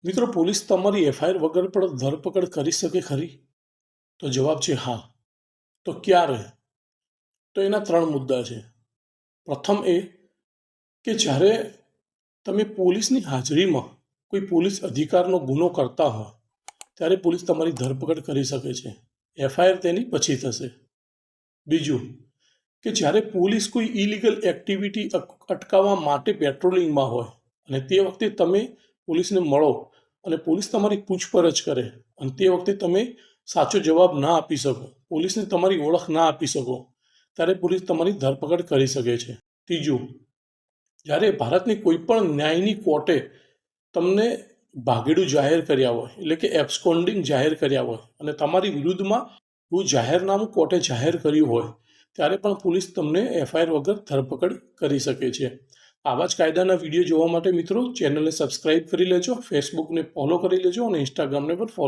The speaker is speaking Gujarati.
મિત્રો, પોલીસ તમારી એફઆઈઆર વગર પણ ધરપકડ કરી શકે ખરી? તો જવાબ છે હા. તો ક્યારે? તો એના 3 મુદ્દા છે. પ્રથમ એ કે જ્યારે તમે પોલીસની હાજરીમાં કોઈ પોલીસ અધિકારનો ગુનો કરતા હો ત્યારે પોલીસ તમારી ધરપકડ કરી શકે છે. એફઆઈઆર તેની પછી થશે. બીજું કે જ્યારે પોલીસ કોઈ ઇલીગલ એક્ટિવિટી અટકાવવા માટે પેટ્રોલિંગમાં હોય અને તે વખતે તમે પોલીસને મળો અને પોલીસ તમારી પૂછપરછ કરે અને તે વખતે તમે સાચો જવાબ ના આપી શકો, પોલીસને તમારી ઓળખ ના આપી શકો, ત્યારે પોલીસ તમારી ધરપકડ કરી શકે છે. ત્રીજું, જ્યારે ભારતની કોઈ પણ ન્યાયની કોર્ટે તમને ભાગેડું જાહેર કર્યા હોય, એટલે કે એબ્સકોન્ડિંગ જાહેર કર્યા હોય અને તમારી વિરુદ્ધમાં કોઈ જાહેરનામું કોર્ટે જાહેર કર્યું હોય ત્યારે પણ પોલીસ તમને એફઆઈઆર વગર ધરપકડ કરી શકે છે. આવા જ કાયદાના વિડીયો જોવા માટે મિત્રો ચેનલને સબસ્ક્રાઇબ કરી લેજો, ફેસબુકને ફોલો કરી લેજો અને ઇન્સ્ટાગ્રામને પણ ફોલો